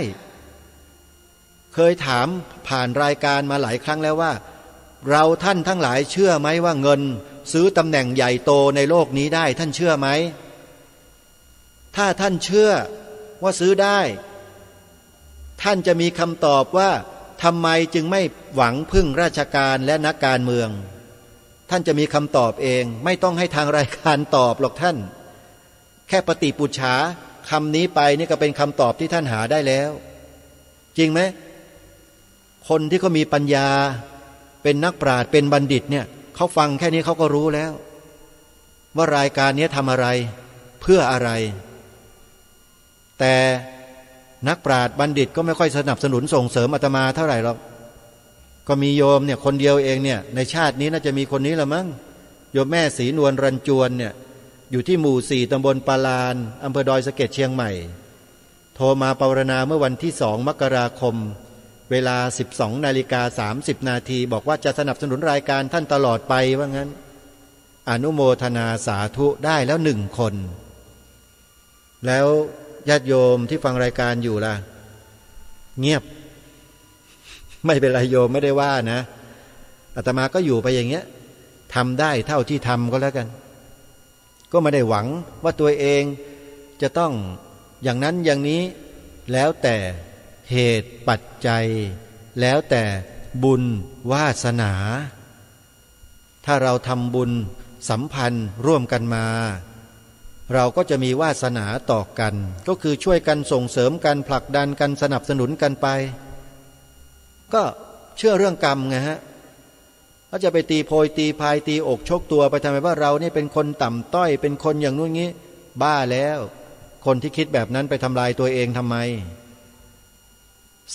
เคยถามผ่านรายการมาหลายครั้งแล้วว่าเราท่านทั้งหลายเชื่อไหมว่าเงินซื้อตำแหน่งใหญ่โตในโลกนี้ได้ท่านเชื่อไหมถ้าท่านเชื่อว่าซื้อได้ท่านจะมีคำตอบว่าทำไมจึงไม่หวังพึ่งราชการและนักการเมืองท่านจะมีคำตอบเองไม่ต้องให้ทางรายการตอบหรอกท่านแค่ปฏิปุจฉาคำนี้ไปนี่ก็เป็นคำตอบที่ท่านหาได้แล้วจริงไหมคนที่เขามีปัญญาเป็นนักปราชญ์เป็นบัณฑิตเนี่ยเขาฟังแค่นี้เขาก็รู้แล้วว่ารายการนี้ทำอะไรเพื่ออะไรแต่นักปราชญ์บัณฑิตก็ไม่ค่อยสนับสนุนส่งเสริมอาตมาเท่าไหร่หรอกก็มีโยมเนี่ยคนเดียวเองเนี่ยในชาตินี้น่าจะมีคนนี้ละมั้งโยมแม่ศรีนวลรันจวนเนี่ยอยู่ที่หมู่ 4ตำบลปาลานอำเภอดอยสะเก็ดเชียงใหม่โทรมาปรารณาเมื่อวันที่2 มกราคมเวลา 12:30 นาทีบอกว่าจะสนับสนุนรายการท่านตลอดไปว่างั้นอนุโมทนาสาธุได้แล้ว1 คนแล้วญาติโยมที่ฟังรายการอยู่ล่ะเงียบไม่เป็นไรโยมไม่ได้ว่านะอาตมาก็อยู่ไปอย่างเงี้ยทำได้เท่าที่ทำก็แล้วกันก็ไม่ได้หวังว่าตัวเองจะต้องอย่างนั้นอย่างนี้แล้วแต่เหตุปัจจัยแล้วแต่บุญวาสนาถ้าเราทำบุญสัมพันธ์ร่วมกันมาเราก็จะมีวาสนาต่อกันก็คือช่วยกันส่งเสริมกันผลักดันกันสนับสนุนกันไปก็เชื่อเรื่องกรรมไงฮะก็จะไปตีโพยตีพายตีอกชกตัวไปทำไมว่าเรานี่เป็นคนต่ำต้อยเป็นคนอย่างนู้นงี้บ้าแล้วคนที่คิดแบบนั้นไปทำลายตัวเองทำไม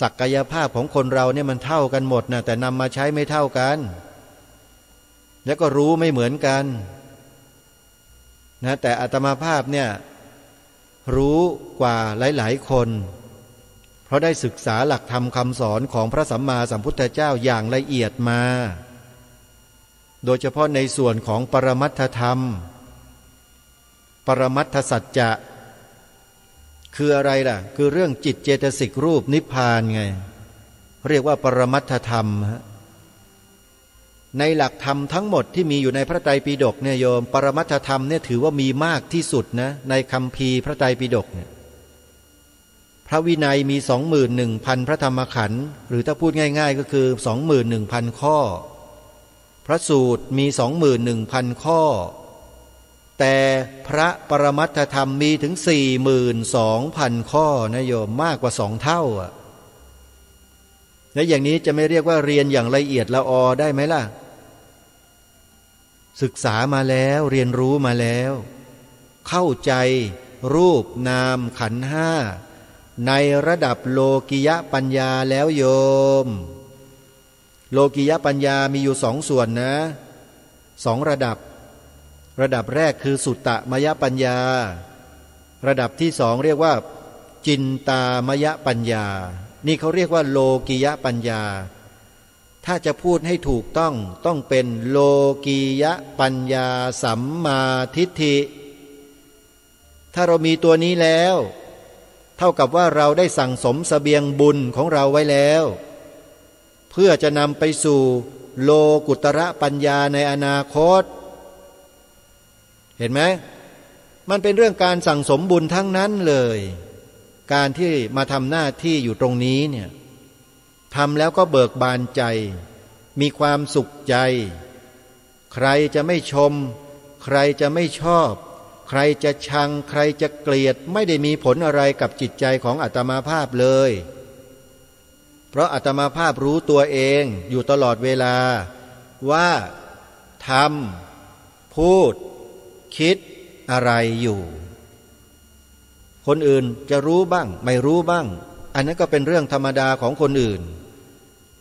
ศักยภาพของคนเราเนี่ยมันเท่ากันหมดนะแต่นำมาใช้ไม่เท่ากันแล้วก็รู้ไม่เหมือนกันนะแต่อาตมาภาพเนี่ยรู้กว่าหลายๆคนเพราะได้ศึกษาหลักธรรมคำสอนของพระสัมมาสัมพุทธเจ้าอย่างละเอียดมาโดยเฉพาะในส่วนของปรมัตถธรรมปรมัตถสัจจะคืออะไรล่ะคือเรื่องจิตเจตสิกรูปนิพพานไงเรียกว่าปรมัตถธรรมในหลักธรรมทั้งหมดที่มีอยู่ในพระไตรปิฎกเนี่ยโยมปรมัตถธรรมเนี่ยถือว่ามีมากที่สุดนะในคัมภีร์พระไตรปิฎกเนี่ยพระวินัยมี 21,000 พระธรรมขันธ์หรือถ้าพูดง่ายๆก็คือ 21,000 ข้อพระสูตรมี 21,000 ข้อแต่พระปรมัตถธรรมมีถึง 42,000 ข้อนะโยมมากกว่า2 เท่าอ่ะและอย่างนี้จะไม่เรียกว่าเรียนอย่างละเอียดละออได้ไหมล่ะศึกษามาแล้วเรียนรู้มาแล้วเข้าใจรูปนามขันธ์ห้าในระดับโลกิยปัญญาแล้วโยมโลกิยปัญญามีอยู่2 ส่วนนะ2 ระดับแรกคือสุตตมยปัญญาระดับที่2เรียกว่าจินตามยปัญญานี่เขาเรียกว่าโลกิยปัญญาถ้าจะพูดให้ถูกต้องเป็นโลกิยปัญญาสัมมาทิฏฐิถ้าเรามีตัวนี้แล้วเท่ากับว่าเราได้สั่งสมเสบียงบุญของเราไว้แล้วเพื่อจะนำไปสู่โลกุตระปัญญาในอนาคตเห็นไหมมันเป็นเรื่องการสั่งสมบุญทั้งนั้นเลยการที่มาทำหน้าที่อยู่ตรงนี้เนี่ยทำแล้วก็เบิกบานใจมีความสุขใจใครจะไม่ชมใครจะไม่ชอบใครจะชังใครจะเกลียดไม่ได้มีผลอะไรกับจิตใจของอาตมาภาพเลยเพราะอาตมาภาพรู้ตัวเองอยู่ตลอดเวลาว่าทำพูดคิดอะไรอยู่คนอื่นจะรู้บ้างไม่รู้บ้างอันนั้นก็เป็นเรื่องธรรมดาของคนอื่น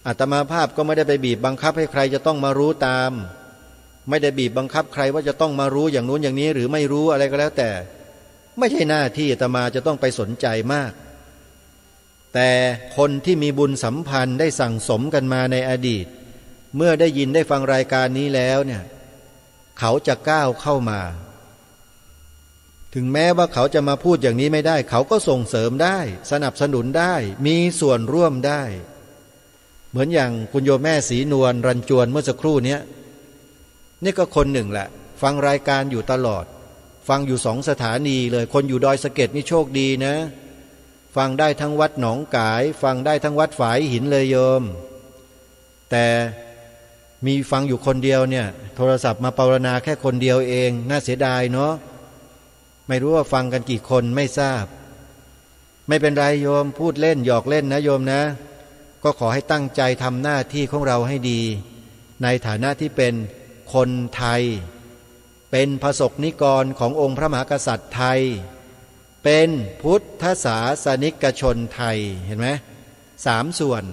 อาตมาภาพก็ไม่ได้ไปบีบบังคับให้ใครจะต้องมารู้ตามไม่ได้บีบบังคับใครว่าจะต้องมารู้อย่างนู้นอย่างนี้หรือไม่รู้อะไรก็แล้วแต่ ไม่ใช่หน้าที่อาตมาจะต้องไปสนใจมากแต่คนที่มีบุญสัมพันธ์ได้สั่งสมกันมาในอดีตเมื่อได้ยินได้ฟังรายการนี้แล้วเนี่ยเขาจะก้าวเข้ามาถึงแม้ว่าเขาจะมาพูดอย่างนี้ไม่ได้เขาก็ส่งเสริมได้สนับสนุนได้มีส่วนร่วมได้เหมือนอย่างคุณโยมแม่ศรีนวลรันจวนเมื่อสักครู่นี้นี่ก็คนหนึ่งแหละฟังรายการอยู่ตลอดฟังอยู่2 สถานีเลยคนอยู่ดอยสะเก็ดนี่โชคดีนะฟังได้ทั้งวัดหนองกายฟังได้ทั้งวัดฝายหินเลยโยมแต่มีฟังอยู่คนเดียวเนี่ยโทรศัพท์มาปรารณาแค่คนเดียวเองน่าเสียดายเนาะไม่รู้ว่าฟังกันกี่คนไม่ทราบไม่เป็นไรโยมพูดเล่นหยอกเล่นนะโยมนะก็ขอให้ตั้งใจทำหน้าที่ของเราให้ดีในฐานะที่เป็นคนไทยเป็นพระสงฆ์นิกรขององค์พระมหากษัตริย์ไทยเป็นพุทธศาสนิกชนไทยเห็นไหม3 ส่วน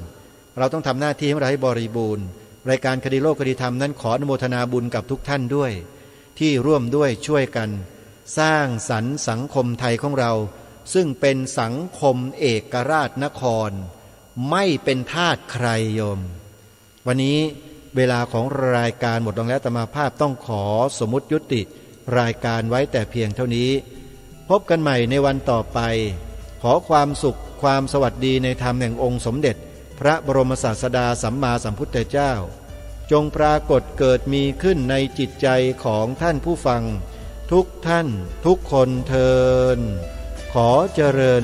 เราต้องทำหน้าที่ให้เราให้บริบูรณ์รายการคดีโลกคดีธรรมนั้นขออนุโมทนาบุญกับทุกท่านด้วยที่ร่วมด้วยช่วยกันสร้างสรรค์สังคมไทยของเราซึ่งเป็นสังคมเอกราชนครไม่เป็นทาสใครโยมวันนี้เวลาของรายการหมดลงแล้วอาตมาภาพต้องขอสมมุติยุติรายการไว้แต่เพียงเท่านี้พบกันใหม่ในวันต่อไปขอความสุขความสวัสดีในธรรมแห่งองค์สมเด็จพระบรมศาสดาสัมมาสัมพุทธเจ้าจงปรากฏเกิดมีขึ้นในจิตใจของท่านผู้ฟังทุกท่านทุกคนเทอญขอเจริญ